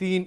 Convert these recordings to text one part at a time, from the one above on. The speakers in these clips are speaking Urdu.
3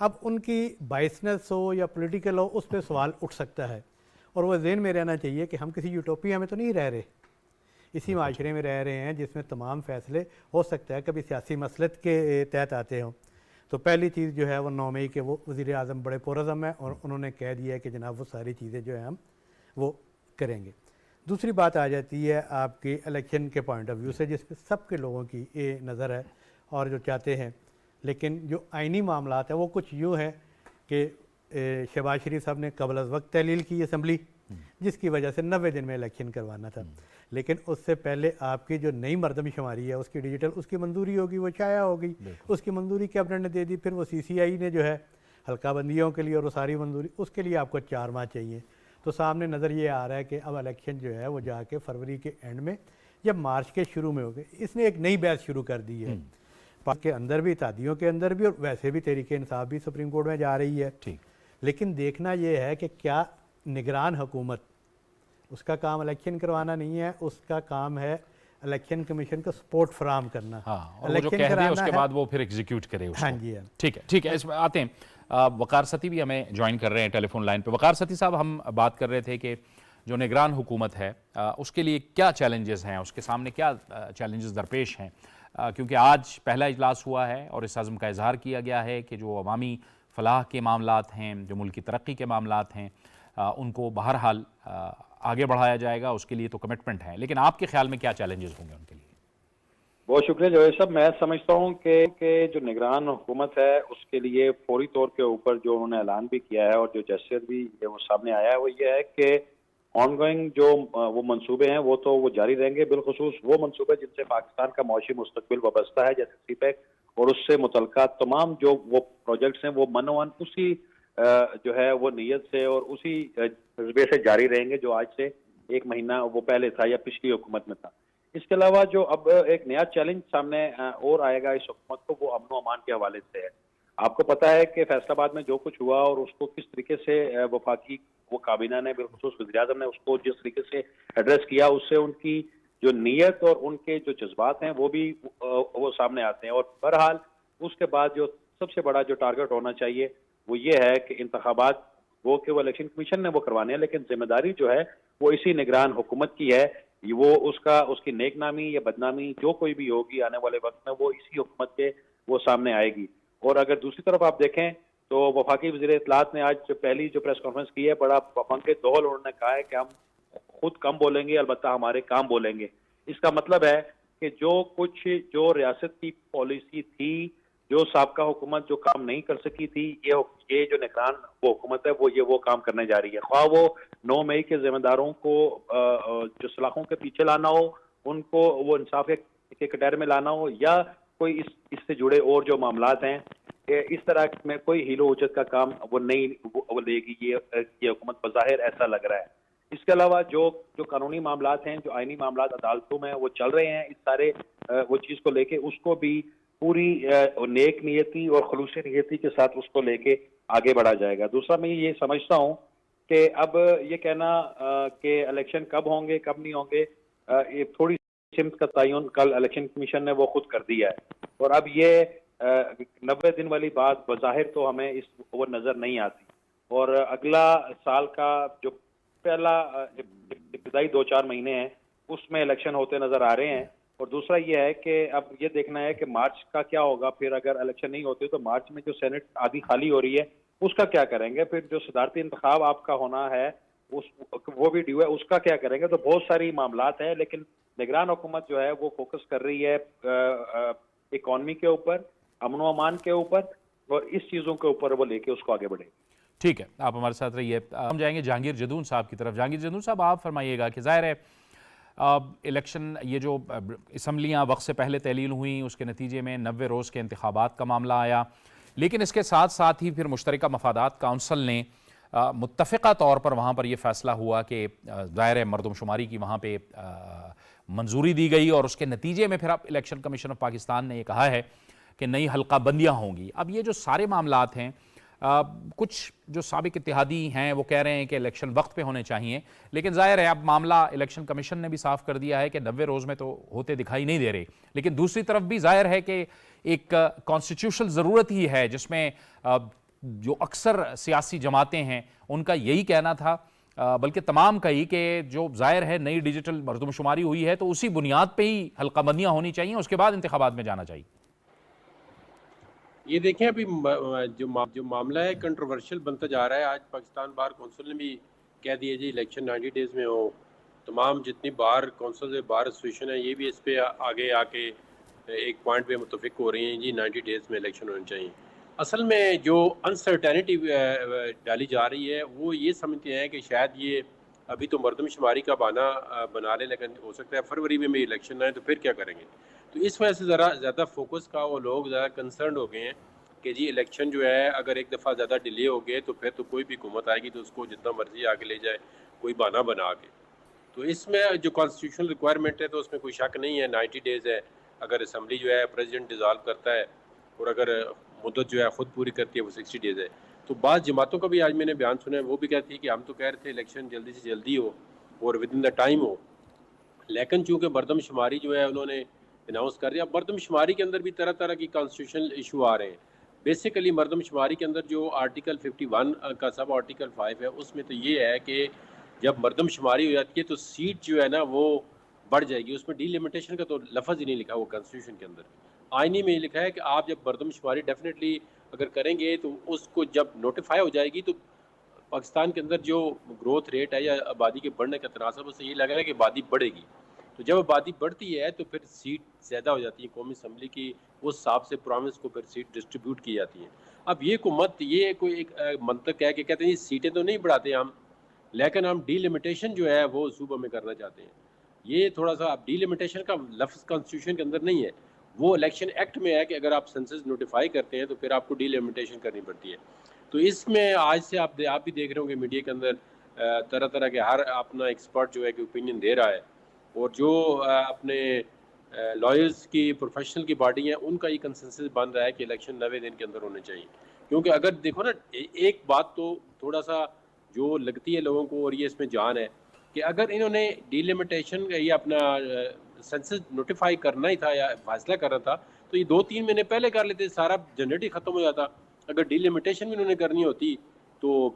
اب ان کی بائسنس ہو یا پولیٹیکل ہو اس پہ سوال اٹھ سکتا ہے، اور وہ ذہن میں رہنا چاہیے کہ ہم کسی یوٹوپیا میں تو نہیں رہ رہے، اسی معاشرے میں رہ رہے ہیں جس میں تمام فیصلے ہو سکتا ہے کبھی سیاسی مسلط کے تحت آتے ہوں۔ تو پہلی چیز جو ہے وہ 9 مئی کے وہ وزیر اعظم بڑے پرعزم ہیں اور انہوں نے کہہ دیا ہے کہ جناب وہ ساری چیزیں جو ہیں ہم وہ کریں گے۔ دوسری بات آ جاتی ہے آپ کی الیکشن کے پوائنٹ آف ویو سے، جس پہ سب کے لوگوں کی یہ نظر ہے اور جو چاہتے ہیں، لیکن جو آئینی معاملات ہیں وہ کچھ یوں ہیں کہ شہباز شریف صاحب نے قبل از وقت تحلیل کی اسمبلی، جس کی وجہ سے 90 دن میں الیکشن کروانا تھا، لیکن اس سے پہلے آپ کی جو نئی مردم شماری ہے اس کی ڈیجیٹل، اس کی منظوری ہوگی، وہ شائع ہوگی، اس کی منظوری کیبنٹ نے دے دی، پھر وہ سی سی آئی نے جو ہے حلقہ بندیوں کے لیے اور وہ ساری منظوری، اس کے لیے آپ کو 4 ماہ چاہیے۔ تو سامنے نظر یہ آ رہا ہے کہ اب الیکشن جو ہے وہ جا کے فروری کے اینڈ میں یا مارچ کے شروع میں ہوگی۔ اس نے ایک نئی بحث شروع کر دی ہے، پاک کے اندر بھی، اتحادیوں کے اندر بھی، اور ویسے بھی تحریک انصاف بھی سپریم کورٹ میں جا رہی ہے۔ لیکن دیکھنا یہ ہے کہ کیا نگران حکومت، اس کا کام الیکشن کروانا نہیں ہے، اس کا کام ہے الیکشن کمیشن کو سپورٹ فراہم کرنا، اور وہ جو کہہ دے اس کے بعد وہ پھر ایگزیکیوٹ کرے اس کو۔ ہاں جی، ٹھیک ہے، اس میں آتے ہیں، وقار ستی بھی ہمیں جوائن کر رہے ہیں ٹیلی فون لائن پہ۔ وقار ستی صاحب، ہم بات کر رہے تھے کہ جو نگران حکومت ہے اس کے لیے کیا چیلنجز ہیں، اس کے سامنے کیا چیلنجز درپیش ہیں، کیونکہ آج پہلا اجلاس ہوا ہے اور اس عزم کا اظہار کیا گیا ہے کہ جو عوامی فلاح کے معاملات ہیں، جو ملک کی ترقی کے معاملات ہیں، ان کو بہرحال آگے بڑھایا جائے گا، اس کے لیے تو کمٹمنٹ ہے، لیکن آپ کے خیال میں کیا چیلنجز ہوں گے ان کے لیے؟ بہت شکریہ جوید صاحب۔ میں سمجھتا ہوں کہ جو نگران حکومت ہے اس کے لیے فوری طور کے اوپر جو انہوں نے اعلان بھی کیا ہے اور جو جسٹر بھی وہ سامنے آیا ہے، وہ یہ ہے کہ آن گوئنگ جو وہ منصوبے ہیں وہ تو وہ جاری رہیں گے، بالخصوص وہ منصوبے جن سے پاکستان کا معاشی مستقبل وابستہ ہے، جیسے سی پیک اور اس سے متعلقہ تمام جو وہ پروجیکٹس ہیں، وہ منوان اسی جو ہے وہ نیت سے اور اسی جذبے سے جاری رہیں گے جو آج سے 1 مہینہ وہ پہلے تھا یا پچھلی حکومت میں تھا۔ اس کے علاوہ جو اب ایک نیا چیلنج سامنے اور آئے گا اس حکومت کو، وہ امن و امان کے حوالے سے ہے۔ آپ کو پتا ہے کہ فیصل آباد میں جو کچھ ہوا اور اس کو کس طریقے سے وفاقی وہ کابینہ نے، بالخصوص وزیر اعظم نے اس کو جس طریقے سے ایڈریس کیا، اس سے ان کی جو نیت اور ان کے جو جذبات ہیں وہ بھی وہ سامنے آتے ہیں۔ اور بہرحال اس کے بعد جو سب سے بڑا جو ٹارگٹ ہونا چاہیے وہ یہ ہے کہ انتخابات وہ کہ وہ الیکشن کمیشن نے وہ کروانے ہیں، لیکن ذمہ داری جو ہے وہ اسی نگران حکومت کی ہے۔ وہ اس کی نیک نامی یا بدنامی جو کوئی بھی ہوگی آنے والے وقت میں، وہ اسی حکومت کے وہ سامنے آئے گی۔ اور اگر دوسری طرف آپ دیکھیں تو وفاقی وزیر اطلاعات نے آج پہلی جو پریس کانفرنس کی ہے، بڑا پابند دول انہوں نے کہا ہے کہ ہم خود کم بولیں گے، البتہ ہمارے کام بولیں گے۔ اس کا مطلب ہے کہ جو کچھ جو ریاست کی پالیسی تھی، جو سابقہ حکومت جو کام نہیں کر سکی تھی، یہ جو نگران وہ حکومت ہے وہ کام کرنے جا رہی ہے۔ خواہ وہ 9 مئی کے ذمہ داروں کو جو سلاخوں کے پیچھے لانا ہو، ان کو وہ انصاف کے کٹہرے میں لانا ہو، یا کوئی اس سے جڑے اور جو معاملات ہیں، اس طرح میں کوئی ہیلو اجت کا کام وہ نہیں وہ لے گی یہ حکومت، بظاہر ایسا لگ رہا ہے۔ اس کے علاوہ جو قانونی معاملات ہیں، جو آئینی معاملات عدالتوں میں وہ چل رہے ہیں، اس سارے وہ چیز کو لے کے اس کو بھی پوری نیک نیتی اور خلوص نیتی کے ساتھ اس کو لے کے آگے بڑھا جائے گا۔ دوسرا میں یہ سمجھتا ہوں کہ اب یہ کہنا کہ الیکشن کب ہوں گے کب نہیں ہوں گے، یہ تھوڑی سمت کا تعین کل الیکشن کمیشن نے وہ خود کر دیا ہے، اور اب یہ 90 دن والی بات بظاہر تو ہمیں اس وہ نظر نہیں آتی، اور اگلا سال کا جو پہلا ابتدائی 2-4 مہینے ہیں اس میں الیکشن ہوتے نظر آ رہے ہیں۔ اور دوسرا یہ ہے کہ اب یہ دیکھنا ہے کہ مارچ کا کیا ہوگا، پھر اگر الیکشن نہیں ہوتے تو مارچ میں جو سینٹ آدھی خالی ہو رہی ہے اس کا کیا کریں گے، پھر جو صدارتی انتخاب آپ کا ہونا ہے وہ بھی ڈیو ہے، اس کا کیا کریں گے۔ تو بہت ساری معاملات ہیں، لیکن نگران حکومت جو ہے وہ فوکس کر رہی ہے اکانومی کے اوپر، امن و امان کے اوپر، اور اس چیزوں کے اوپر وہ لے کے اس کو آگے بڑھے گی۔ ٹھیک ہے، آپ ہمارے ساتھ رہیے۔ ہم جائیں گے جہانگیر جدون صاحب کی طرف۔ جہانگیر جدون صاحب، آپ فرمائیے گا کہ ظاہر ہے الیکشن، یہ جو اسمبلیاں وقت سے پہلے تحلیل ہوئیں، اس کے نتیجے میں 90 روز کے انتخابات کا معاملہ آیا، لیکن اس کے ساتھ ساتھ ہی پھر مشترکہ مفادات کونسل نے متفقہ طور پر وہاں پر یہ فیصلہ ہوا کہ ظاہر مردم شماری کی وہاں پہ منظوری دی گئی، اور اس کے نتیجے میں پھر اب الیکشن کمیشن آف پاکستان نے یہ کہا ہے کہ نئی حلقہ بندیاں ہوں گی۔ اب یہ جو سارے معاملات ہیں، کچھ جو سابق اتحادی ہیں وہ کہہ رہے ہیں کہ الیکشن وقت پہ ہونے چاہیے، لیکن ظاہر ہے اب معاملہ الیکشن کمیشن نے بھی صاف کر دیا ہے کہ 90 روز میں تو ہوتے دکھائی نہیں دے رہے، لیکن دوسری طرف بھی ظاہر ہے کہ ایک کانسٹیٹیوشنل ضرورت ہی ہے جس میں جو اکثر سیاسی جماعتیں ہیں ان کا یہی کہنا تھا، بلکہ تمام کا ہی، کہ جو ظاہر ہے نئی ڈیجیٹل مردم شماری ہوئی ہے تو اسی بنیاد پہ ہی حلقہ بندیاں ہونی چاہیے، اس کے بعد انتخابات میں جانا چاہیے. یہ دیکھیں ابھی جو معاملہ ہے کنٹروورشل بنتا جا رہا ہے. آج پاکستان بار کونسل نے بھی کہہ دیا جی الیکشن 90 ڈیز میں ہو. تمام جتنی بار کونسل ہے، بار ایسوسیشن ہے، یہ بھی اس پہ آگے آ کے ایک پوائنٹ پہ متفق ہو رہی ہیں جی 90 ڈیز میں الیکشن ہونے چاہیے. اصل میں جو انسرٹینٹی ڈالی جا رہی ہے وہ یہ سمجھتے ہیں کہ شاید یہ ابھی تو مردم شماری کا بہانہ بنا لیں، لیکن ہو سکتا ہے فروری میں بھی الیکشن آئے تو پھر کیا کریں گے. تو اس وجہ سے ذرا زیادہ فوکس کا وہ لوگ زیادہ کنسرنڈ ہو گئے ہیں کہ جی الیکشن جو ہے اگر ایک دفعہ زیادہ ڈیلے ہو گئے تو پھر تو کوئی بھی حکومت آئے گی تو اس کو جتنا مرضی آگے لے جائے، کوئی بہانہ بنا کے. تو اس میں جو کانسٹیٹیوشنل ریکوائرمنٹ ہے تو اس میں کوئی شک نہیں ہے، 90 ڈیز ہے. اگر اسمبلی جو ہے پریزیڈنٹ ڈیزالو کرتا ہے اور اگر مدت جو ہے خود پوری کرتی ہے وہ 60 ڈیز ہے. تو بعض جماعتوں کا بھی آج میں نے بیان سنا ہے، وہ بھی کہتی ہے کہ ہم تو کہہ رہے تھے الیکشن جلدی سے جلدی ہو اور ود ان دا ٹائم ہو، لیکن چونکہ مردم شماری جو ہے انہوں نے اناؤنس کر دیا. مردم شماری کے اندر بھی طرح طرح کی کانسٹیٹیوشنل ایشو آ رہے ہیں. بیسیکلی مردم شماری کے اندر جو آرٹیکل 51 کا سب آرٹیکل 5 ہے، اس میں تو یہ ہے کہ جب مردم شماری ہو جاتی ہے تو سیٹ جو ہے نا وہ بڑھ جائے گی. اس میں ڈی لمیٹیشن کا تو لفظ ہی نہیں لکھا وہ کانسٹیٹیوشن کے اندر. آئینی میں یہ لکھا ہے کہ آپ جب مردم شماری ڈیفینیٹلی اگر کریں گے تو اس کو جب نوٹیفائی ہو جائے گی تو پاکستان کے اندر جو گروتھ ریٹ ہے یا آبادی کے بڑھنے کا تناسب اس سے یہ لگ رہا ہے کہ آبادی بڑھے گی. تو جب آبادی بڑھتی ہے تو پھر سیٹ زیادہ ہو جاتی ہے قومی اسمبلی کی، اس حساب سے پروونس کو پھر سیٹ ڈسٹریبیوٹ کی جاتی ہیں. اب یہ حکومت یہ کوئی ایک منطق ہے کہ کہتے ہیں سیٹیں تو نہیں بڑھاتے ہم، لیکن ہم ڈی لمیٹیشن جو ہے وہ صوبہ میں کرنا چاہتے ہیں. یہ تھوڑا سا ڈی لمیٹیشن کا لفظ کانسٹیٹیوشن کے اندر نہیں ہے، وہ الیکشن ایکٹ میں ہے کہ اگر آپ سینسس نوٹیفائی کرتے ہیں تو پھر آپ کو ڈی لمیٹیشن کرنی پڑتی ہے. تو اس میں آج سے آپ بھی دیکھ رہے ہوں گے میڈیا کے اندر طرح طرح کے ہر اپنا ایکسپرٹ جو ہے کہ اوپینین دے رہا ہے، اور جو اپنے لائرز کی پروفیشنل کی باڈی ہیں ان کا یہ کنسنسس بن رہا ہے کہ الیکشن 90 دن کے اندر ہونے چاہیے. کیونکہ اگر دیکھو نا ایک بات تو تھوڑا سا جو لگتی ہے لوگوں کو اور یہ اس میں جان ہے کہ اگر انہوں نے ڈی لمیٹیشن یا اپنا سینسس نوٹیفائی کرنا ہی تھا یا فیصلہ کرنا تھا تو یہ 2-3 مہینے پہلے کر لیتے، سارا جنریٹ ہی ختم ہو جاتا. اگر ڈی لمیٹیشن بھی انہوں نے کرنی ہوتی تو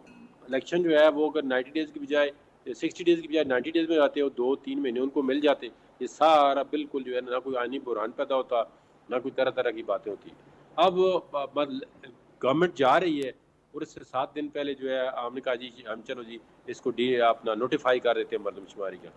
الیکشن جو ہے وہ اگر 90 ڈیز کی بجائے 60 ڈیز کی بجائے 90 ڈیز میں جاتے ہو 2-3 مہینے ان کو مل جاتے. یہ سارا بالکل جو ہے نہ کوئی آئینی بحران پیدا ہوتا، نہ کوئی طرح طرح کی باتیں ہوتی. اب گورنمنٹ جا رہی ہے اور اس سے 7 دن پہلے جو ہے ہم نے کہا جی ہم چلو جی اس کو اپنا نوٹیفائی کر دیتے ہیں مردم شماری کا.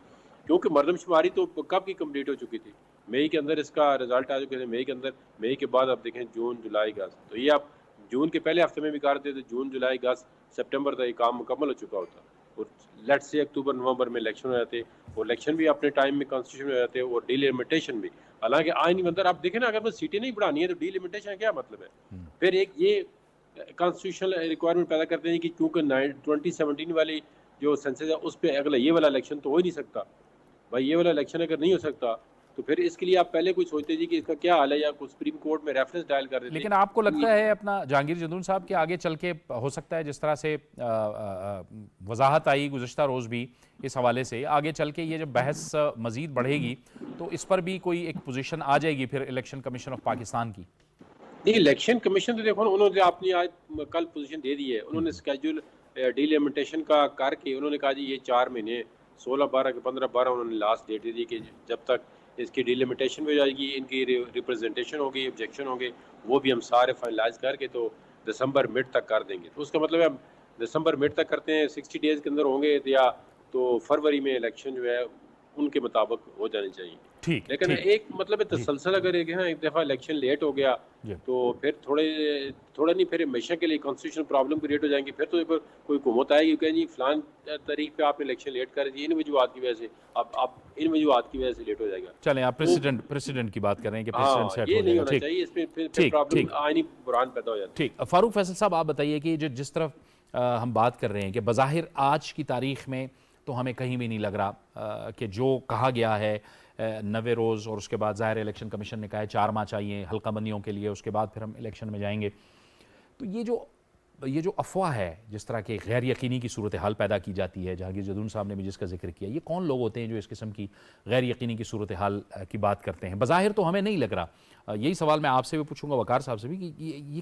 کیونکہ مردم شماری تو کب کی کمپلیٹ ہو چکی تھی، مئی کے اندر اس کا رزلٹ آ چکے تھے. مئی کے اندر، مئی کے بعد آپ دیکھیں جون جولائی اگست، تو یہ آپ جون کے پہلے ہفتے میں بھی کرتے تھے، جون جولائی اگست سپٹمبر تک یہ کام مکمل ہو چکا ہوتا. اور لیٹ سے اکتوبر نومبر میں الیکشن ہو جاتے، اور الیکشن بھی اپنے ٹائم میں کانسٹیٹیوشن ہو جاتے اور ڈی لمیٹیشن بھی. حالانکہ آئین کے اندر آپ دیکھیں نا اگر سیٹیں نہیں بڑھانی ہے تو ڈی لمیٹیشن کیا مطلب ہے. پھر ایک یہ کانسٹیٹیوشنل ریکوائرمنٹ پیدا کرتے ہیں کہ کیونکہ 2017 والی جو سینسس ہے اس پہ اگلا یہ والا الیکشن تو ہو ہی نہیں سکتا. بھائی یہ والا الیکشن اگر نہیں ہو سکتا تو پھر اس کے لیے آپ پہلے کوئی سوچتے جی کہ اس کا کیا حال ہے، یا سپریم کورٹ میں ریفرنس ڈائل کر دیتے. لیکن آپ کو لگتا ہے اپنا جہانگیر جدون صاحب کہ آگے چل کے ہو سکتا ہے جس طرح سے وضاحت آئی گزشتہ روز بھی اس حوالے سے، آگے چل کے یہ جب بحث مزید بڑھے گی تو اس پر بھی کوئی ایک پوزیشن آ جائے گی پھر الیکشن کمیشن آف پاکستان کی؟ نہیں، الیکشن کمیشن تو دیکھو انہوں نے اپنی آج کل پوزیشن دے دی ہے. انہوں نے اسکیجول ڈی لمیٹیشن کا کر کے انہوں نے کہا جی یہ 4 مہینے 16/12 کے 15/12 انہوں نے لاسٹ ڈیٹ دے دی کہ جب تک اس کی ڈی لمیٹیشن بھی ہو جائے گی، ان کی ریپرزنٹیشن ہوگی، آبجیکشن ہوں گے، وہ بھی ہم سارے فائنلائز کر کے تو دسمبر مڈ تک کر دیں گے. تو اس کا مطلب ہے ہم دسمبر مڈ تک کرتے ہیں، 60 ڈیز کے اندر ہوں گے یا تو فروری میں الیکشن جو ہے ان کے مطابق ہو جانی چاہیے. لیکن ایک مطلب تسلسل اگر ایک دفعہ الیکشن لیٹ ہو گیا تو پھر تھوڑا نہیں، پھر ہمیشہ کے لیے کانسٹیٹیوشن پرابلم کریٹ ہو جائیں گی. پھر تو کوئی حکومت آئے گی کہ جی فلان تاریخ پہ آپ نے الیکشن لیٹ کر دی، ان وجوہات کی وجہ سے اب ان وجوہات کی وجہ سے لیٹ ہو جائے گا. چلیں آپ پریسیڈنٹ کی بات کر رہے ہیں کہ پریسیڈنٹ سیٹ ہو یہ جائے نہیں گا. ہونا چاہیے، اس میں پھر پرابلم آئینی بحران پیدا ہو جاتا ہے. ٹھیک. فاروق فیصل صاحب آپ بتائیے کہ جس طرف ہم بات کر رہے ہیں کہ بظاہر آج کی تاریخ میں تو ہمیں کہیں بھی نہیں لگ رہا کہ جو کہا گیا ہے 90 روز اور اس کے بعد ظاہر الیکشن کمیشن نے کہا ہے 4 ماہ چاہیے حلقہ بندیوں کے لیے، اس کے بعد پھر ہم الیکشن میں جائیں گے. تو یہ جو افواہ ہے، جس طرح کے غیر یقینی کی صورتحال پیدا کی جاتی ہے، جہانگیر جدون صاحب نے بھی جس کا ذکر کیا، یہ کون لوگ ہوتے ہیں جو اس قسم کی غیر یقینی کی صورتحال کی بات کرتے ہیں؟ بظاہر تو ہمیں نہیں لگ رہا. یہی سوال میں آپ سے بھی پوچھوں گا، وقار صاحب سے بھی، کہ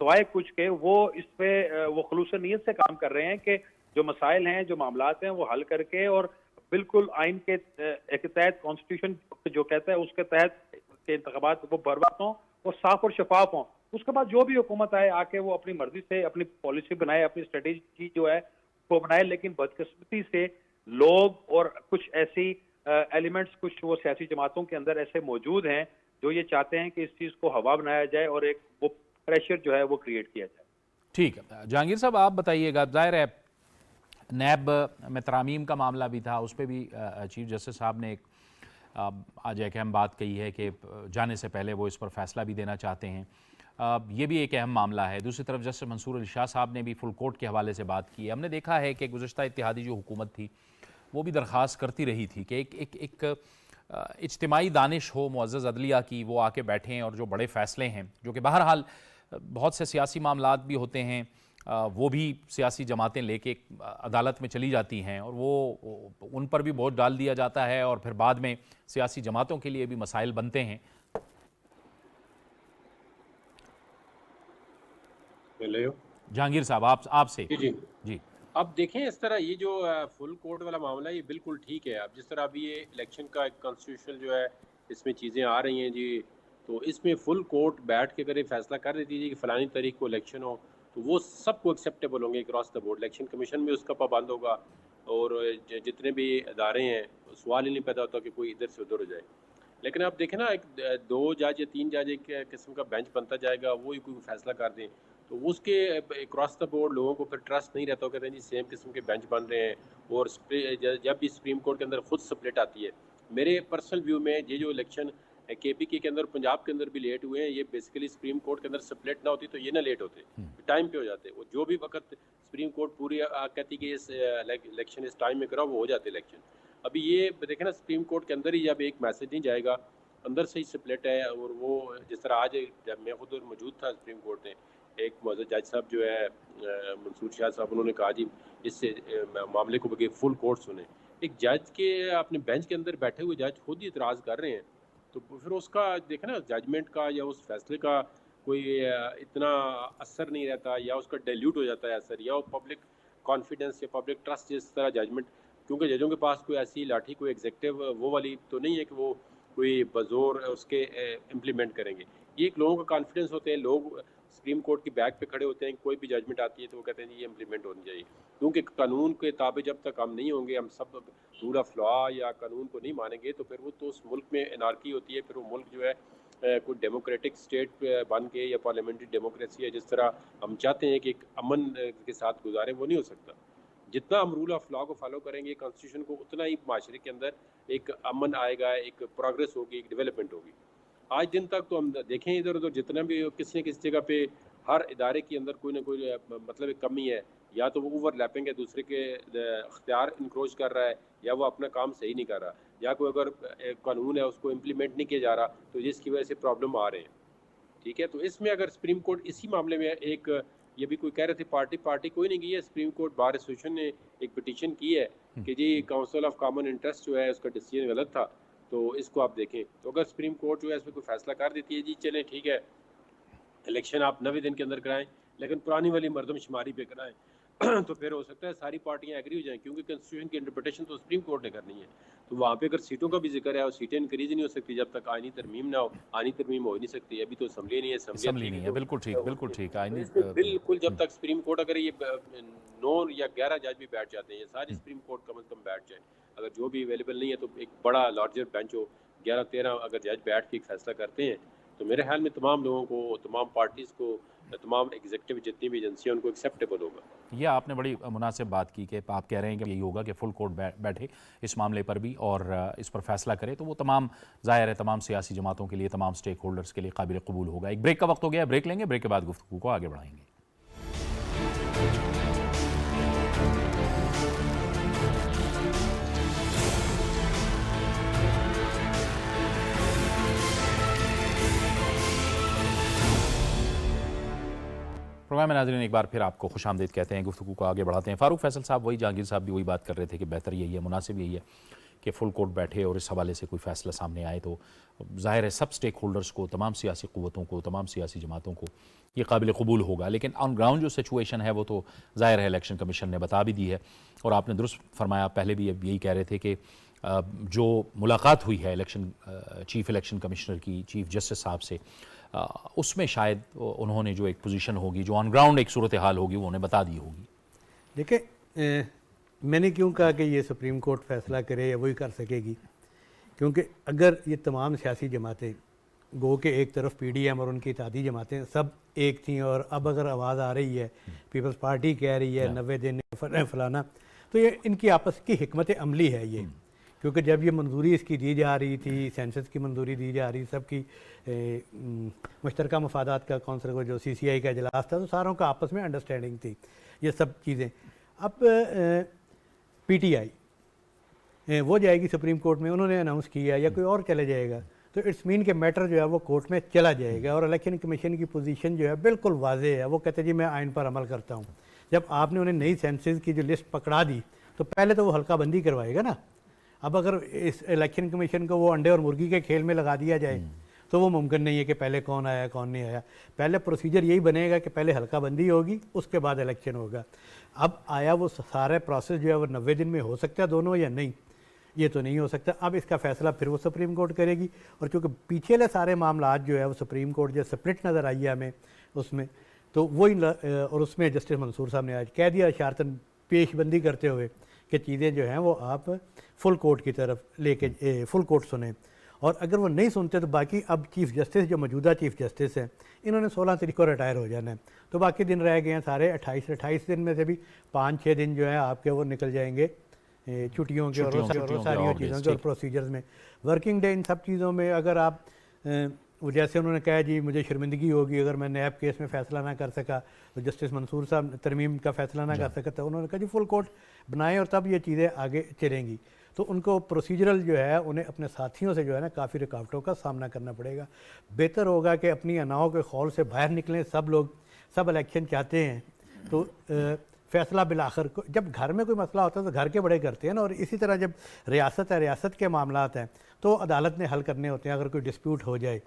سوائے کچھ کے وہ اس پہ وہ خلوص نیت سے کام کر رہے ہیں کہ جو مسائل ہیں جو معاملات ہیں وہ حل کر کے اور بالکل آئین کے تحت کانسٹیٹیوشن جو کہتا ہے اس کے تحت کے انتخابات وہ بر وقت ہوں اور صاف اور شفاف ہوں. اس کے بعد جو بھی حکومت آئے آ کے وہ اپنی مرضی سے اپنی پالیسی بنائے, اپنی اسٹریٹجی جو ہے وہ بنائے. لیکن بدقسمتی سے لوگ اور کچھ ایسی ایلیمنٹس کچھ وہ سیاسی جماعتوں کے اندر ایسے موجود ہیں جو یہ چاہتے ہیں کہ اس چیز کو ہوا بنایا جائے اور ایک وہ پریشر جو ہے وہ کریٹ کیا جائے. ٹھیک ہے جہانگیر صاحب آپ بتائیے گا, ظاہر ہے نیب میں ترامیم کا معاملہ بھی تھا, اس پہ بھی چیف جسٹس صاحب نے ایک آج ایک اہم بات کہی ہے کہ جانے سے پہلے وہ اس پر فیصلہ بھی دینا چاہتے ہیں. یہ بھی ایک اہم معاملہ ہے. دوسری طرف جسٹس منصور علی شاہ صاحب نے بھی فل کورٹ کے حوالے سے بات کی ہے. ہم نے دیکھا ہے کہ گزشتہ اتحادی جو حکومت تھی وہ بھی درخواست کرتی رہی تھی کہ ایک اجتماعی دانش ہو معزز عدلیہ کی, وہ آ کے بیٹھیں اور جو بڑے فیصلے ہیں جو کہ بہرحال بہت سے سیاسی معاملات بھی ہوتے ہیں وہ بھی سیاسی جماعتیں لے کے عدالت میں چلی جاتی ہیں اور وہ ان پر بھی بوجھ ڈال دیا جاتا ہے اور پھر بعد میں سیاسی جماعتوں کے لیے بھی مسائل بنتے ہیں. جہانگیر صاحب آپ سے جی اب دیکھیں اس طرح یہ جو فل کورٹ والا معاملہ یہ بالکل ٹھیک ہے. اب جس طرح ابھی یہ الیکشن کا ایک کانسٹیٹیوشن جو ہے اس میں چیزیں آ رہی ہیں جی, تو اس میں فل کورٹ بیٹھ کے اگر یہ فیصلہ کر دیتی ہے کہ فلانی تاریخ کو الیکشن ہو تو وہ سب کو ایکسیپٹیبل ہوں گے across the board. Election commission بھی اس کا پابند ہوگا اور جتنے بھی ادارے ہیں سوال ہی نہیں پیدا ہوتا کہ کوئی ادھر سے ادھر ہو جائے. لیکن آپ دیکھیں نا ایک 2 جج یا 3 جج ایک قسم کا بینچ بنتا جائے گا, وہی کوئی فیصلہ کر دیں تو اس کے اکراس دا بورڈ لوگوں کو پھر ٹرسٹ نہیں رہتا. وہ کہتے ہیں جی سیم قسم کے بینچ بن رہے ہیں. اور جب بھی سپریم کورٹ کے اندر خود سپلٹ آتی ہے, میرے پرسنل ویو میں یہ جو الیکشن کے پی کے اندر پنجاب کے اندر بھی لیٹ ہوئے ہیں, یہ بیسیکلی سپریم کورٹ کے اندر سپلٹ نہ ہوتی تو یہ نہ لیٹ ہوتے, ٹائم پہ ہو جاتے. وہ جو بھی وقت سپریم کورٹ پوری کہتی کہ اس الیکشن اس ٹائم میں کرا وہ ہو جاتے الیکشن. ابھی یہ دیکھیں نا سپریم کورٹ کے اندر ہی جب ایک میسج نہیں جائے گا, اندر سے ہی سپلٹ ہے. اور وہ جس طرح آج جب میں خود موجود تھا سپریم کورٹ میں, ایک معزز جج صاحب جو ہے منصور شاہ صاحب, انہوں نے کہا جی اس سے معاملے کو بغیر فل کورٹ سنیں. ایک جج کے اپنے بینچ کے اندر بیٹھے ہوئے جج خود ہی اعتراض کر رہے ہیں تو پھر اس کا دیکھیں نا ججمنٹ کا یا اس فیصلے کا کوئی اتنا اثر نہیں رہتا, یا اس کا ڈیلیوٹ ہو جاتا ہے اثر, یا وہ پبلک کانفیڈنس یا پبلک ٹرسٹ جس طرح ججمنٹ, کیونکہ ججوں کے پاس کوئی ایسی لاٹھی کوئی ایگزیکٹو وہ والی تو نہیں ہے کہ وہ کوئی بزور اس کے امپلیمنٹ کریں گے. یہ ایک لوگوں کا کانفیڈنس ہوتے ہیں. لوگ سپریم کورٹ کی بیک پہ کھڑے ہوتے ہیں, کوئی بھی ججمنٹ آتی ہے تو وہ کہتے ہیں جی یہ امپلیمنٹ ہونی چاہیے, کیونکہ قانون کے تابع جب تک ہم نہیں ہوں گے, ہم سب رول آف لا یا قانون کو نہیں مانیں گے تو پھر وہ تو اس ملک میں انارکی ہوتی ہے. پھر وہ ملک جو ہے کوئی ڈیموکریٹک اسٹیٹ بن کے یا پارلیمنٹری ڈیموکریسی ہے جس طرح ہم چاہتے ہیں کہ ایک امن کے ساتھ گزاریں, وہ نہیں ہو سکتا. جتنا ہم رول آف لا کو فالو کریں گے کانسٹیٹیوشن کو, اتنا ہی معاشرے کے اندر ایک امن آئے گا, ایک پروگریس ہوگی, ایک ڈیولپمنٹ ہوگی. آج دن تک تو ہم دیکھیں ادھر ادھر جتنا بھی کسی نہ کسی جگہ پہ ہر ادارے کے اندر کوئی نہ کوئی مطلب ایک کمی ہے, یا تو وہ اوور لیپنگ ہے, دوسرے کے اختیار انکروچ کر رہا ہے, یا وہ اپنا کام صحیح نہیں کر رہا, یا کوئی اگر قانون ہے اس کو امپلیمنٹ نہیں کیا جا رہا تو جس کی وجہ سے پرابلم آ رہے ہیں. ٹھیک ہے, تو اس میں اگر سپریم کورٹ اسی معاملے میں ایک یہ بھی کوئی کہہ رہے تھے پارٹی کوئی نہیں کی ہے, سپریم کورٹ بار ایسوسیشن نے ایک پٹیشن کی ہے کہ جی کاؤنسل آف کامن انٹرسٹ جو ہے اس کا ڈیسیژن غلط تھا, تو اس کو آپ دیکھیں. تو اگر سپریم کورٹ جو ہے اس میں کوئی فیصلہ کر دیتی ہے جی چلیں ٹھیک ہے الیکشن آپ 90 دن کے اندر کرائیں لیکن پرانی والی مردم شماری پہ کرائیں, تو پھر ہو سکتا ہے ساری پارٹیاں ایگری ہو جائیں, کیونکہ کنسٹیٹیوشن کی انٹرپریٹیشن تو سپریم کورٹ نے کرنی ہے. تو وہاں پہ اگر سیٹوں کا بھی ذکر ہے اور سیٹیں انکریز نہیں ہو سکتی جب تک آئینی ترمیم نہ ہو, آئینی ترمیم ہو ہی نہیں سکتی. ابھی تو اسمبلی نہیں ہے, اسمبلی نہیں ہے. بالکل ٹھیک بالکل جب تک سپریم کورٹ اگر یہ 9 یا 11 جج بھی بیٹھ جاتے ہیں, یہ ساری سپریم کورٹ کم از کم بیٹھ جائیں, اگر جو بھی اویلیبل نہیں ہے تو ایک بڑا لارجر بینچ ہو, 11-13 اگر جج بیٹھ کے ایک فیصلہ کرتے ہیں تو میرے خیال میں تمام لوگوں کو, تمام پارٹیز کو, تمام ایگزیکٹو جتنی بھی ایجنسیاں ان کو ایکسیپٹیبل ہوگا. یہ آپ نے بڑی مناسب بات کی کہ آپ کہہ رہے ہیں کہ یہی ہوگا کہ فل کورٹ بیٹھے اس معاملے پر بھی اور اس پر فیصلہ کرے, تو وہ تمام ظاہر ہے تمام سیاسی جماعتوں کے لیے, تمام سٹیک ہولڈرز کے لیے قابل قبول ہوگا. ایک بریک کا وقت ہو گیا, بریک لیں گے, بریک کے بعد گفتگو کو آگے بڑھائیں گے. پروگرام میں ناظرین ایک بار پھر آپ کو خوش آمدید کہتے ہیں, گفتگو کو آگے بڑھاتے ہیں. فاروق فیصل صاحب وہی, جہانگیر صاحب بھی وہی بات کر رہے تھے کہ بہتر یہی ہے, مناسب یہی ہے کہ فل کورٹ بیٹھے اور اس حوالے سے کوئی فیصلہ سامنے آئے تو ظاہر ہے سب سٹیک ہولڈرز کو، تمام سیاسی قوتوں کو، تمام سیاسی جماعتوں کو یہ قابل قبول ہوگا. لیکن آن گراؤنڈ جو سچویشن ہے وہ تو ظاہر ہے الیکشن کمیشن نے بتا بھی دی ہے. اور آپ نے درست فرمایا، پہلے بھی اب یہی کہہ رہے تھے کہ جو ملاقات ہوئی ہے چیف الیکشن کمشنر کی چیف جسٹس صاحب سے، اس میں شاید انہوں نے جو ایک پوزیشن ہوگی، جو آن گراؤنڈ ایک صورتحال ہوگی، وہ انہیں بتا دی ہوگی. دیکھیں، میں نے کیوں کہا کہ یہ سپریم کورٹ فیصلہ کرے یا وہی کر سکے گی، کیونکہ اگر یہ تمام سیاسی جماعتیں گو کہ ایک طرف پی ڈی ایم اور ان کی اتحادی جماعتیں سب ایک تھیں، اور اب اگر آواز آ رہی ہے پیپلز پارٹی کہہ رہی ہے 90 دن فلانا، تو یہ ان کی آپس کی حکمت عملی ہے یہ. کیونکہ جب یہ منظوری اس کی دی جا رہی تھی، سینسس کی منظوری دی جا رہی، سب کی مشترکہ مفادات کا کونسل کو جو سی سی آئی کا اجلاس تھا، تو ساروں کا آپس میں انڈرسٹینڈنگ تھی یہ سب چیزیں. اب پی ٹی آئی وہ جائے گی سپریم کورٹ میں، انہوں نے اناؤنس کیا، یا کوئی اور چلے جائے گا، تو اٹس مین کہ میٹر جو ہے وہ کورٹ میں چلا جائے گا. اور الیکشن کمیشن کی پوزیشن جو ہے بالکل واضح ہے، وہ کہتے ہیں جی میں آئین پر عمل کرتا ہوں. جب آپ نے انہیں نئی سینسز کی جو لسٹ پکڑا دی تو پہلے تو وہ حلقہ بندی کروائے گا نا. اب اگر اس الیکشن کمیشن کو وہ انڈے اور مرغی کے کھیل میں لگا دیا جائے تو وہ ممکن نہیں ہے کہ پہلے کون آیا کون نہیں آیا. پہلے پروسیجر یہی بنے گا کہ پہلے حلقہ بندی ہوگی، اس کے بعد الیکشن ہوگا. اب آیا وہ سارے پروسیس جو ہے وہ 90 دن میں ہو سکتا ہے دونوں یا نہیں، یہ تو نہیں ہو سکتا. اب اس کا فیصلہ پھر وہ سپریم کورٹ کرے گی. اور چونکہ پیچھے سارے معاملات جو ہے وہ سپریم کورٹ جو سپلٹ نظر آئی ہے ہمیں اس میں، تو وہی اور اس میں جسٹس منصور صاحب نے آج کہہ دیا اشارتاً پیش بندی کرتے ہوئے کہ چیزیں جو ہیں وہ آپ فل کورٹ کی طرف لے کے فل کورٹ سنیں. اور اگر وہ نہیں سنتے تو باقی اب چیف جسٹس جو موجودہ چیف جسٹس ہیں انہوں نے 16 تاریخ کو ریٹائر ہو جانا ہے، تو باقی دن رہ گئے ہیں سارے 28 دن میں سے بھی 5-6 دن جو ہیں آپ کے وہ نکل جائیں گے چھٹیوں کے اور ساری چیزوں کے اور پروسیجرز میں. ورکنگ ڈے ان سب چیزوں میں اگر آپ جیسے انہوں نے کہا جی مجھے شرمندگی ہوگی اگر میں نیب کیس میں فیصلہ نہ کر سکا، تو جسٹس منصور صاحب ترمیم کا فیصلہ نہ کر سکا، تو انہوں نے کہا جی فل کورٹ بنائیں اور تب یہ چیزیں آگے چلیں گی. تو ان کو پروسیجرل جو ہے انہیں اپنے ساتھیوں سے جو ہے نا کافی رکاوٹوں کا سامنا کرنا پڑے گا. بہتر ہوگا کہ اپنی اناؤں کے خول سے باہر نکلیں سب لوگ. سب الیکشن چاہتے ہیں تو فیصلہ بالآخر جب گھر میں کوئی مسئلہ ہوتا ہے تو گھر کے بڑے کرتے ہیں نا، اور اسی طرح جب ریاست ہے، ریاست کے معاملات ہیں تو عدالت نے حل کرنے ہوتے ہیں. اگر کوئی ڈسپیوٹ ہو جائے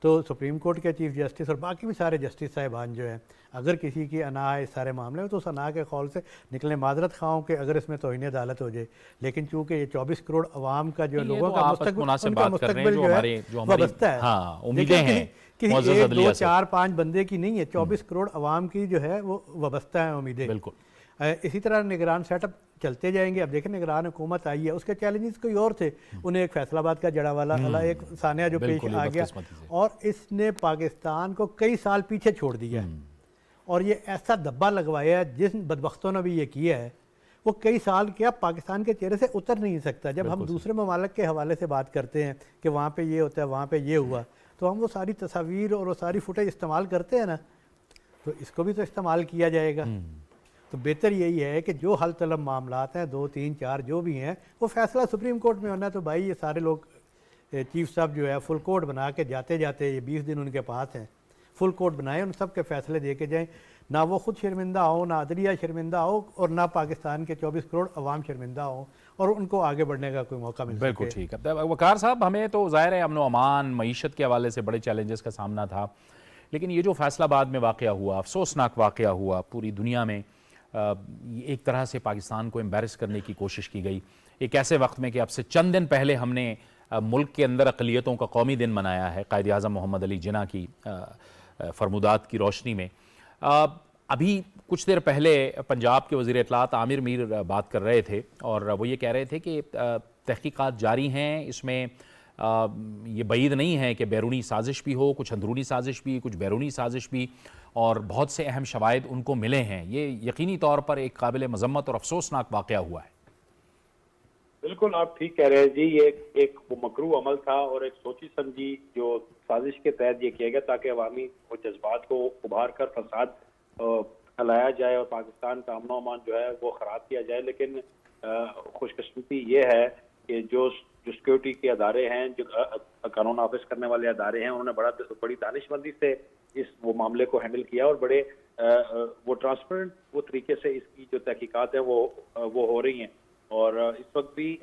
تو سپریم کورٹ کے چیف جسٹس اور باقی بھی سارے جسٹس صاحبان جو ہیں اگر کسی کی انا ہے اس سارے معاملے میں تو اس انا کے خول سے نکلیں. معذرت خواہوں کہ اگر اس میں توہین عدالت ہو جائے، لیکن چونکہ یہ 24 کروڑ عوام کا جو لوگوں کا مستقبل جو ہے وابستہ ہے، امیدیں ہیں کسی 1 2 4 5 بندے کی نہیں ہے، 24 کروڑ عوام کی جو ہے وہ وابستہ ہیں امیدیں. بالکل اسی طرح نگران سیٹ اپ چلتے جائیں گے. اب دیکھیں نگران حکومت آئی ہے، اس کے چیلنجز کوئی اور تھے. انہیں ایک فیصل آباد کا جڑا والا ایک ثانیہ جو پیش آ گیا، اور اس نے پاکستان کو کئی سال پیچھے چھوڑ دیا ہے. اور یہ ایسا دبا لگوایا ہے جس بدبختوں نے بھی یہ کیا ہے، وہ کئی سال کیا پاکستان کے چہرے سے اتر نہیں سکتا. جب ہم دوسرے ممالک کے حوالے سے بات کرتے ہیں کہ وہاں پہ یہ ہوتا ہے، وہاں پہ یہ ہوا، تو ہم وہ ساری تصاویر اور وہ ساری فوٹیج استعمال کرتے ہیں نا، تو اس کو بھی تو استعمال کیا جائے گا. تو بہتر یہی ہے کہ جو حل طلب معاملات ہیں 2 3 4 جو بھی ہیں وہ فیصلہ سپریم کورٹ میں ہونا ہے. تو بھائی یہ سارے لوگ چیف صاحب جو ہے فل کورٹ بنا کے جاتے یہ 20 دن ان کے پاس ہیں، فل کورٹ بنائیں، ان سب کے فیصلے دے کے جائیں. نہ وہ خود شرمندہ ہو، نہ عدلیہ شرمندہ ہو، اور نہ پاکستان کے 24 کروڑ عوام شرمندہ ہوں، اور ان کو آگے بڑھنے کا کوئی موقع مل سکے. بالکل ٹھیک ہے. وقار صاحب، ہمیں تو ظاہر ہے امن و امان، معیشت کے حوالے سے بڑے چیلنجز کا سامنا تھا، لیکن یہ جو فیصلہ آباد میں واقعہ ہوا، افسوسناک واقعہ ہوا، پوری دنیا میں ایک طرح سے پاکستان کو امبیرس کرنے کی کوشش کی گئی ایک ایسے وقت میں کہ اب سے چند دن پہلے ہم نے ملک کے اندر اقلیتوں کا قومی دن منایا ہے قائد اعظم محمد علی جناح کی فرمودات کی روشنی میں. ابھی کچھ دیر پہلے پنجاب کے وزیر اطلاعات عامر میر بات کر رہے تھے، اور وہ یہ کہہ رہے تھے کہ تحقیقات جاری ہیں، اس میں یہ بعید نہیں ہے کہ بیرونی سازش بھی ہو، کچھ اندرونی سازش بھی، کچھ بیرونی سازش بھی، اور بہت سے اہم شواہد ان کو ملے ہیں. یہ یقینی طور پر ایک قابل مذمت اور افسوسناک واقعہ ہوا ہے. بالکل آپ ٹھیک کہہ رہے ہیں جی. یہ ایک مکروہ عمل تھا اور ایک سوچی سمجھی جو سازش کے تحت یہ کیا گیا تاکہ عوامی جذبات کو ابھار کر فساد پھیلایا جائے اور پاکستان کا امن و امان جو ہے وہ خراب کیا جائے. لیکن خوش قسمتی یہ ہے کہ جو سیکورٹی کے ادارے ہیں، جو قانون نافذ کرنے والے ادارے ہیں، انہوں نے بڑی دانش مندی سے وہ معاملے کو ہینڈل کیا، اور بڑے وہ ٹرانسپیرنٹ وہ طریقے سے اس کی جو تحقیقات ہیں وہ ہو رہی ہیں. اور اس وقت بھی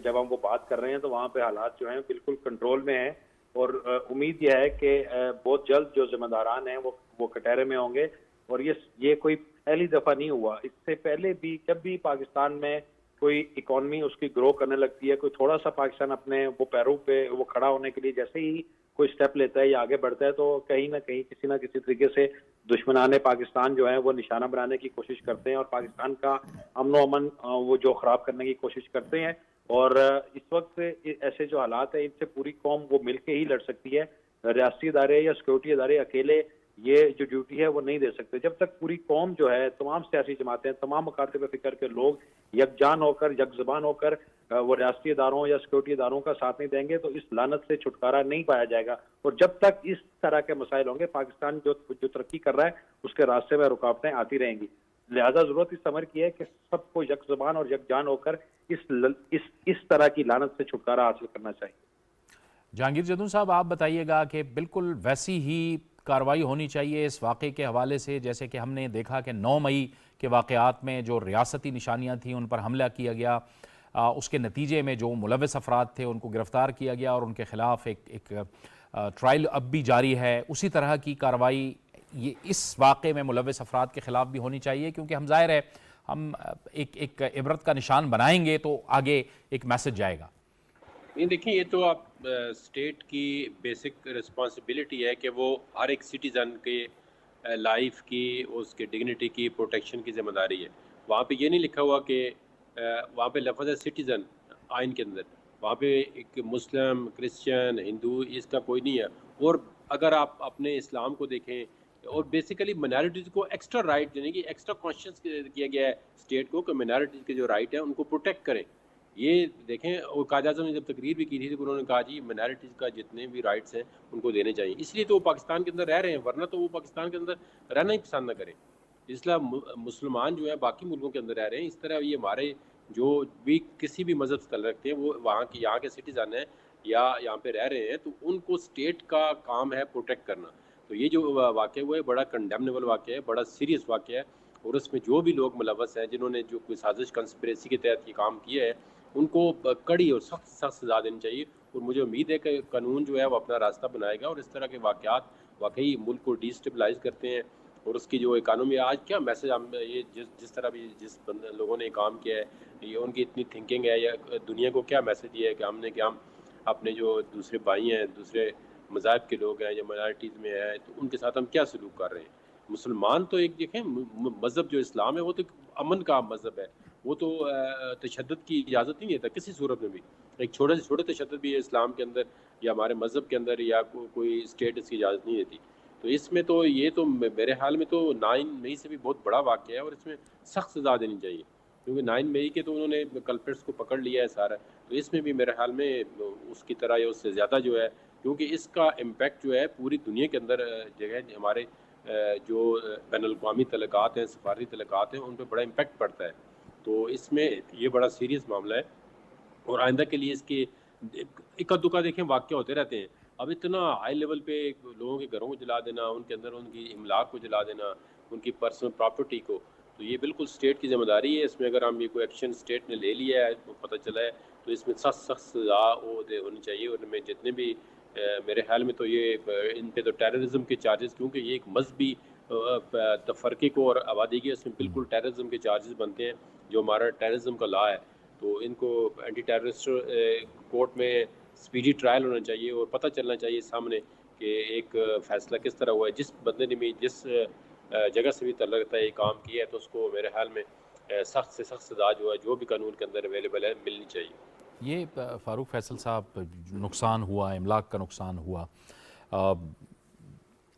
جب ہم وہ بات کر رہے ہیں تو وہاں پہ حالات جو ہیں بالکل کنٹرول میں ہیں، اور امید یہ ہے کہ بہت جلد جو ذمہ داران ہیں وہ کٹہرے میں ہوں گے. اور یہ کوئی پہلی دفعہ نہیں ہوا، اس سے پہلے بھی جب بھی پاکستان میں کوئی اکانومی اس کی گرو کرنے لگتی ہے، کوئی تھوڑا سا پاکستان اپنے وہ پیروں پہ وہ کھڑا ہونے کے لیے جیسے ہی کوئی سٹیپ لیتا ہے یا آگے بڑھتا ہے، تو کہیں نہ کہیں کسی نہ کسی طریقے سے دشمنان پاکستان جو ہیں وہ نشانہ بنانے کی کوشش کرتے ہیں اور پاکستان کا امن و امن وہ جو خراب کرنے کی کوشش کرتے ہیں. اور اس وقت ایسے جو حالات ہیں ان سے پوری قوم وہ مل کے ہی لڑ سکتی ہے. ریاستی ادارے یا سیکورٹی ادارے اکیلے یہ جو ڈیوٹی ہے وہ نہیں دے سکتے. جب تک پوری قوم جو ہے، تمام سیاسی جماعتیں، تمام مکاتب فکر کے لوگ یکجان ہو کر، یک زبان ہو کر وہ ریاستی اداروں یا سیکورٹی اداروں کا ساتھ نہیں دیں گے تو اس لعنت سے چھٹکارا نہیں پایا جائے گا. اور جب تک اس طرح کے مسائل ہوں گے، پاکستان جو ترقی کر رہا ہے اس کے راستے میں رکاوٹیں آتی رہیں گی. لہذا ضرورت اس امر کی ہے کہ سب کو یک زبان اور یکجان ہو کر اس طرح کی لعنت سے چھٹکارا حاصل کرنا چاہیے. جہانگیر جدوں صاحب، آپ بتائیے گا کہ بالکل ویسی ہی کارروائی ہونی چاہیے اس واقعے کے حوالے سے جیسے کہ ہم نے دیکھا کہ 9 مئی کے واقعات میں جو ریاستی نشانیاں تھیں ان پر حملہ کیا گیا، اس کے نتیجے میں جو ملوث افراد تھے ان کو گرفتار کیا گیا اور ان کے خلاف ایک ٹرائل اب بھی جاری ہے. اسی طرح کی کارروائی یہ اس واقعے میں ملوث افراد کے خلاف بھی ہونی چاہیے، کیونکہ ہم ظاہر ہے ہم ایک عبرت کا نشان بنائیں گے تو آگے ایک میسج جائے گا. نہیں دیکھیں، یہ تو آپ اسٹیٹ کی بیسک رسپانسبلٹی ہے کہ وہ ہر ایک سٹیزن کے لائف کی، اس کے ڈگنیٹی کی پروٹیکشن کی ذمہ داری ہے. وہاں پہ یہ نہیں لکھا ہوا کہ وہاں پہ لفظ ہے سٹیزن آئین کے اندر، وہاں پہ ایک مسلم، کرسچن، ہندو اس کا کوئی نہیں ہے. اور اگر آپ اپنے اسلام کو دیکھیں اور بیسیکلی منارٹیز کو ایکسٹرا رائٹ دینے کی ایکسٹرا کانشیس کیا گیا ہے اسٹیٹ کو کہ منارٹیز کے جو رائٹ ہیں ان کو پروٹیکٹ کریں. یہ دیکھیں، اور قائد اعظم نے جب تقریر بھی کی تھی تو انہوں نے کہا جی منارٹیز کا جتنے بھی رائٹس ہیں ان کو دینے چاہیے. اس لیے تو وہ پاکستان کے اندر رہ رہے ہیں، ورنہ تو وہ پاکستان کے اندر رہنا ہی پسند نہ کریں. اس لیے مسلمان جو ہیں باقی ملکوں کے اندر رہ رہے ہیں. اس طرح یہ ہمارے جو بھی کسی بھی مذہب سے تعلق رکھتے ہیں وہ وہاں کے یہاں کے سٹیزن ہیں یا یہاں پہ رہ رہے ہیں، تو ان کو اسٹیٹ کا کام ہے پروٹیکٹ کرنا. تو یہ جو واقعہ ہوا ہے بڑا کنڈیمنیبل واقعہ ہے، بڑا سیریس واقعہ ہے. اور اس میں جو بھی لوگ ملوث ہیں، جنہوں نے جو کوئی سازش کنسپریسی کے تحت یہ کام کیا ہے، ان کو کڑی اور سخت سزا دینی چاہیے. اور مجھے امید ہے کہ قانون جو ہے وہ اپنا راستہ بنائے گا اور اس طرح کے واقعات واقعی ملک کو ڈی اسٹیبلائز کرتے ہیں. اور اس کی جو اکانومی آج کیا میسج ہم یہ جس طرح بھی جس لوگوں نے کام کیا ہے، یہ ان کی اتنی تھنکنگ ہے یا دنیا کو کیا میسج دیا ہے کہ ہم اپنے جو دوسرے بھائی ہیں، دوسرے مذاہب کے لوگ ہیں یا مائنارٹیز میں ہیں، تو ان کے ساتھ ہم کیا سلوک کر رہے ہیں. مسلمان تو ایک دیکھیں مذہب جو اسلام ہے وہ تو امن کا مذہب ہے، وہ تو تشدد کی اجازت نہیں دیتا کسی صورت میں بھی. ایک چھوٹے سے چھوٹے تشدد بھی اسلام کے اندر یا ہمارے مذہب کے اندر یا کوئی اسٹیٹ اس کی اجازت نہیں دیتی. تو اس میں تو یہ تو میرے حال میں تو 9 مئی سے بھی بہت بڑا واقعہ ہے اور اس میں سخت سزا دینی چاہیے، کیونکہ 9 مئی کے تو انہوں نے کلپریٹس کو پکڑ لیا ہے سارا. تو اس میں بھی میرے حال میں اس کی طرح یا اس سے زیادہ جو ہے، کیونکہ اس کا امپیکٹ جو ہے پوری دنیا کے اندر جگہ ہمارے جو بین الاقوامی تعلقات ہیں، سفارتی تعلقات ہیں، ان پہ بڑا امپیکٹ پڑتا ہے. تو اس میں یہ بڑا سیریس معاملہ ہے اور آئندہ کے لیے اس کے اکا دکا دیکھیں واقع ہوتے رہتے ہیں. اب اتنا ہائی لیول پہ لوگوں کے گھروں کو جلا دینا، ان کے اندر ان کی املاک کو جلا دینا، ان کی پرسنل پراپرٹی کو، تو یہ بالکل اسٹیٹ کی ذمہ داری ہے. اس میں اگر ہم یہ کوئی ایکشن اسٹیٹ نے لے لیا ہے، پتہ چلا ہے، تو اس میں سخت سخت سزا ہونی چاہیے. اور میں جتنے بھی میرے خیال میں تو یہ ان پہ تو ٹیررزم کے چارجز، کیونکہ یہ ایک مذہبی تفرقے کو اور آبادی کے، اس میں بالکل ٹیررزم کے چارجز بنتے ہیں جو ہمارا ٹیررزم کا لا ہے. تو ان کو اینٹی ٹیررسٹ کورٹ میں اسپیڈی ٹرائل ہونا چاہیے اور پتہ چلنا چاہیے سامنے کہ ایک فیصلہ کس طرح ہوا ہے. جس بندے نے بھی جس جگہ سے بھی تعلق رکھتا ہے یہ کام کیا ہے، تو اس کو میرے خیال میں سخت سے سخت سزا جو ہے جو بھی قانون کے اندر اویلیبل ہے ملنی چاہیے. یہ فاروق فیصل صاحب، نقصان ہوا، املاک کا نقصان ہوا،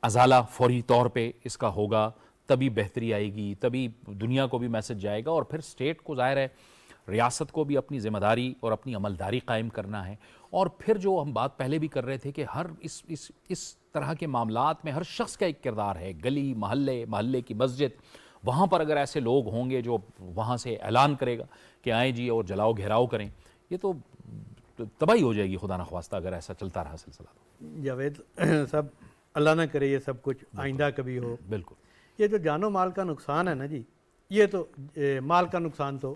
ازالہ فوری طور پہ اس کا ہوگا، تبھی بہتری آئے گی، تبھی دنیا کو بھی میسج جائے گا. اور پھر اسٹیٹ کو ظاہر ہے ریاست کو بھی اپنی ذمہ داری اور اپنی عملداری قائم کرنا ہے. اور پھر جو ہم بات پہلے بھی کر رہے تھے کہ ہر اس طرح کے معاملات میں ہر شخص کا ایک کردار ہے. گلی، محلے کی مسجد، وہاں پر اگر ایسے لوگ ہوں گے جو وہاں سے اعلان کرے گا کہ آئیں جی اور جلاؤ گھیراؤ کریں، یہ تو تباہی ہو جائے گی خدا نخواستہ اگر ایسا چلتا رہا سلسلہ. جاوید صاحب، اللہ نہ کرے یہ سب کچھ آئندہ کبھی ہو. بالکل. یہ جو جان و مال کا نقصان ہے نا جی، یہ تو مال کا نقصان تو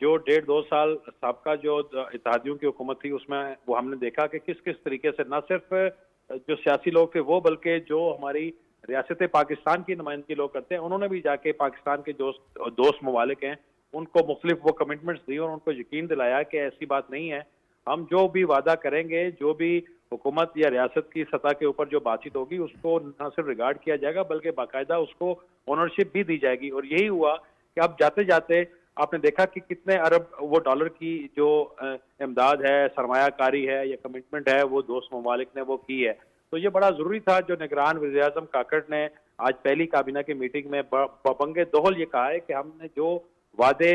جو 1.5-2 سال سابقہ جو اتحادیوں کی حکومت تھی اس میں وہ ہم نے دیکھا کہ کس کس طریقے سے نہ صرف جو سیاسی لوگ تھے وہ بلکہ جو ہماری ریاست پاکستان کی نمائندگی لوگ کرتے ہیں انہوں نے بھی جا کے پاکستان کے جو دوست ممالک ہیں ان کو مختلف وہ کمٹمنٹس دی اور ان کو یقین دلایا کہ ایسی بات نہیں ہے، ہم جو بھی وعدہ کریں گے، جو بھی حکومت یا ریاست کی سطح کے اوپر جو بات چیت ہوگی اس کو نہ صرف ریگارڈ کیا جائے گا بلکہ باقاعدہ اس کو اونرشپ بھی دی جائے گی۔ اور یہی ہوا کہ اب جاتے جاتے آپ نے دیکھا کہ کتنے ارب وہ ڈالر کی جو امداد ہے، سرمایہ کاری ہے یا کمٹمنٹ ہے وہ دوست ممالک نے وہ کی ہے۔ تو یہ بڑا ضروری تھا جو نگران وزیر اعظم کاکڑ نے آج پہلی کابینہ کی میٹنگ میں ببنگ دہل یہ کہا ہے کہ ہم نے جو وعدے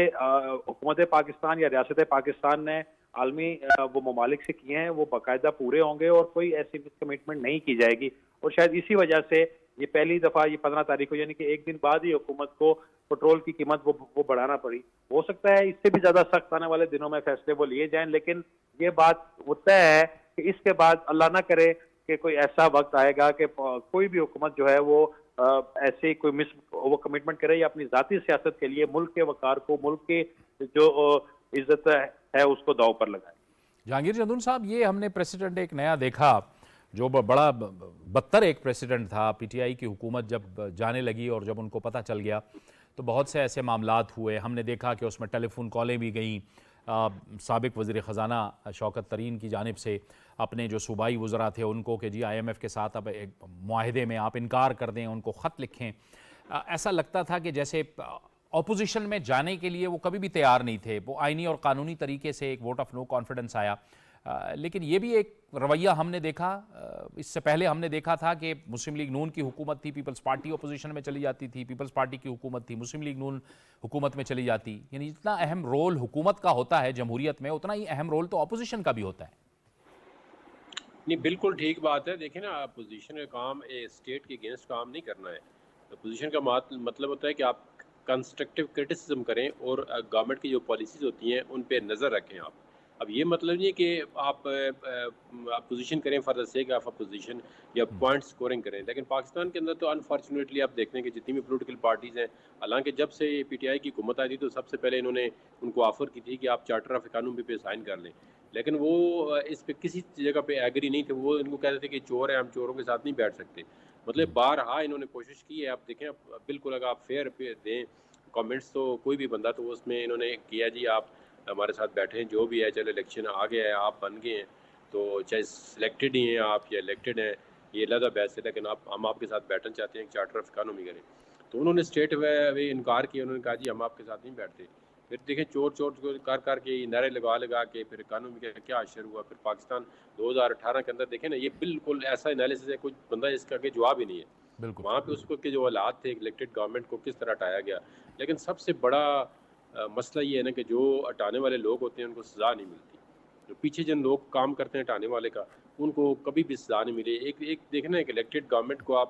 حکومت پاکستان یا ریاست پاکستان نے عالمی وہ ممالک سے کیے ہیں وہ باقاعدہ پورے ہوں گے اور کوئی ایسی کمٹمنٹ نہیں کی جائے گی۔ اور شاید اسی وجہ سے یہ پہلی دفعہ یہ 15 تاریخ کو یعنی کہ ایک دن بعد ہی حکومت کو پٹرول کی قیمت وہ بڑھانا پڑی۔ ہو سکتا ہے اس سے بھی زیادہ سخت آنے والے دنوں میں فیصلے وہ لیے جائیں، لیکن یہ بات وہ طے ہے کہ اس کے بعد اللہ نہ کرے کہ کوئی ایسا وقت آئے گا کہ کوئی بھی حکومت جو ہے وہ ایسے کوئی وہ کمٹمنٹ کرے یا اپنی ذاتی سیاست کے لیے ملک کے وقار کو، ملک کی جو عزت ہے اس کو داؤ پر لگائے۔ جہانگیر جدون صاحب، یہ ہم نے پریسیڈنٹ ایک نیا دیکھا جو بڑا بدتر ایک پریسیڈنٹ تھا۔ پی ٹی آئی کی حکومت جب جانے لگی اور جب ان کو پتہ چل گیا تو بہت سے ایسے معاملات ہوئے۔ ہم نے دیکھا کہ اس میں ٹیلی فون کالیں بھی گئیں سابق وزیر خزانہ شوکت ترین کی جانب سے اپنے جو صوبائی وزراء تھے ان کو کہ جی آئی ایم ایف کے ساتھ اب ایک معاہدے میں آپ انکار کر دیں، ان کو خط لکھیں۔ ایسا لگتا تھا کہ جیسے اپوزیشن میں جانے کے لیے وہ کبھی بھی تیار نہیں تھے۔ وہ آئینی اور قانونی طریقے سے ایک ووٹ آف نو کانفیڈنس آیا، لیکن یہ بھی ایک رویہ ہم نے دیکھا۔ اس سے پہلے ہم نے دیکھا تھا کہ مسلم لیگ نون کی حکومت تھی، پیپلز پارٹی اپوزیشن میں چلی جاتی تھی، پیپلز پارٹی کی حکومت تھی، مسلم لیگ نون حکومت میں چلی جاتی۔ یعنی جتنا اہم رول حکومت کا ہوتا ہے جمہوریت میں اتنا ہی اہم رول تو اپوزیشن کا بھی ہوتا ہے۔ نہیں، بالکل ٹھیک بات ہے۔ دیکھیں نا، اپوزیشن کا کام اسٹیٹ کے اگینسٹ کام نہیں کرنا ہے۔ اپوزیشن کا مطلب ہوتا ہے کہ آپ کنسٹرکٹیو کرٹیسزم کریں اور گورنمنٹ کی جو پالیسیز ہوتی ہیں ان پہ نظر رکھیں۔ آپ اب یہ مطلب نہیں ہے کہ آپ اپوزیشن کریں for the sake of opposition یا پوائنٹ سکورنگ کریں، لیکن پاکستان کے اندر تو انفارچونیٹلی آپ دیکھتے ہیں کہ جتنی بھی پولیٹیکل پارٹیز ہیں، حالانکہ جب سے پی ٹی آئی کی حکومت آئی تھی تو سب سے پہلے انہوں نے ان کو آفر کی تھی کہ آپ چارٹر آف اکانومی پہ سائن کر لیں، لیکن وہ اس پہ کسی جگہ پہ ایگری نہیں تھے۔ وہ ان کو کہتے تھے کہ چور ہیں، ہم چوروں کے ساتھ نہیں بیٹھ سکتے۔ مطلب بارہا انہوں نے کوشش کی ہے۔ آپ دیکھیں بالکل اگر آپ فیئر پہ دیں کامنٹس تو کوئی بھی بندہ تو اس میں انہوں نے کیا جی آپ ہمارے ساتھ بیٹھیں، جو بھی ہے، چلے الیکشن آ گیا ہے، آپ بن گئے ہیں تو چاہے سلیکٹڈ ہی ہیں آپ یا الیکٹڈ ہیں، یہ علیحدہ بحث ہے، لیکن ہم آپ کے ساتھ بیٹھنا چاہتے ہیں، چارٹر آف اکانومی کریں۔ تو انہوں نے اسٹیٹ وے انکار کیا، انہوں نے کہا جی ہم آپ کے ساتھ نہیں بیٹھتے۔ پھر دیکھیں چور کر کے نعرے لگا کے پھر اکانومی کا کیا اشر ہوا۔ پھر پاکستان 2018 کے اندر دیکھیں نا، یہ بالکل ایسا انالیسس ہے کچھ بندہ اس کا جواب ہی نہیں ہے۔ بالکل وہاں پہ اس وقت کے جو حالات تھے الیکٹڈ گورنمنٹ کو کس طرح ہٹایا گیا، لیکن سب سے بڑا مسئلہ یہ ہے نا کہ جو ہٹانے والے لوگ ہوتے ہیں ان کو سزا نہیں ملتی۔ جو پیچھے جن لوگ کام کرتے ہیں ہٹانے والے کا، ان کو کبھی بھی سزا نہیں ملی۔ ایک دیکھنا ہے کہ الیکٹڈ گورنمنٹ کو آپ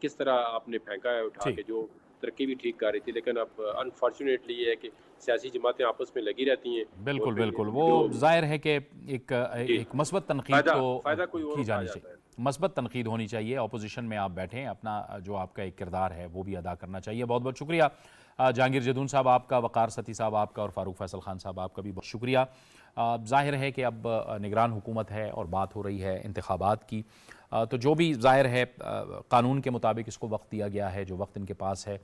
کس طرح آپ نے پھینکا ہے اٹھا کے، جو ترقی بھی ٹھیک کر رہی تھی، لیکن اب انفارچونیٹلی یہ ہے کہ سیاسی جماعتیں آپس میں لگی رہتی ہیں۔ بالکل وہ ظاہر ہے کہ ایک مثبت تنقید تو کی جانی چاہیے، مثبت تنقید ہونی چاہیے۔ اپوزیشن میں آپ بیٹھیں، اپنا جو آپ کا ایک کردار ہے وہ بھی ادا کرنا چاہیے۔ بہت بہت شکریہ جہانگیر جدون صاحب آپ کا، وقار ستی صاحب آپ کا، اور فاروق فیصل خان صاحب آپ کا بھی بہت شکریہ۔ ظاہر ہے کہ اب نگران حکومت ہے اور بات ہو رہی ہے انتخابات کی، تو جو بھی ظاہر ہے قانون کے مطابق اس کو وقت دیا گیا ہے، جو وقت ان کے پاس ہے،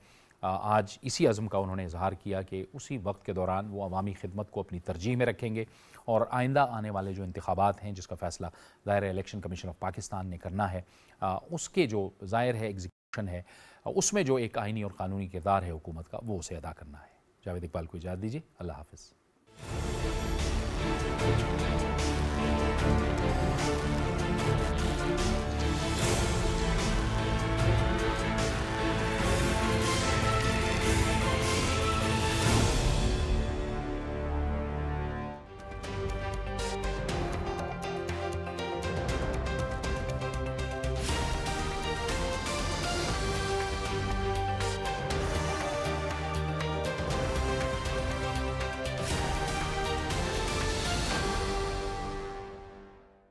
آج اسی عزم کا انہوں نے اظہار کیا کہ اسی وقت کے دوران وہ عوامی خدمت کو اپنی ترجیح میں رکھیں گے، اور آئندہ آنے والے جو انتخابات ہیں جس کا فیصلہ ظاہر ہے الیکشن کمیشن آف پاکستان نے کرنا ہے، اس کے جو ظاہر ہے ایگزیکیوشن ہے، اس میں جو ایک آئینی اور قانونی کردار ہے حکومت کا وہ اسے ادا کرنا ہے۔ جاوید اقبال کو اجازت دیجیے، اللہ حافظ۔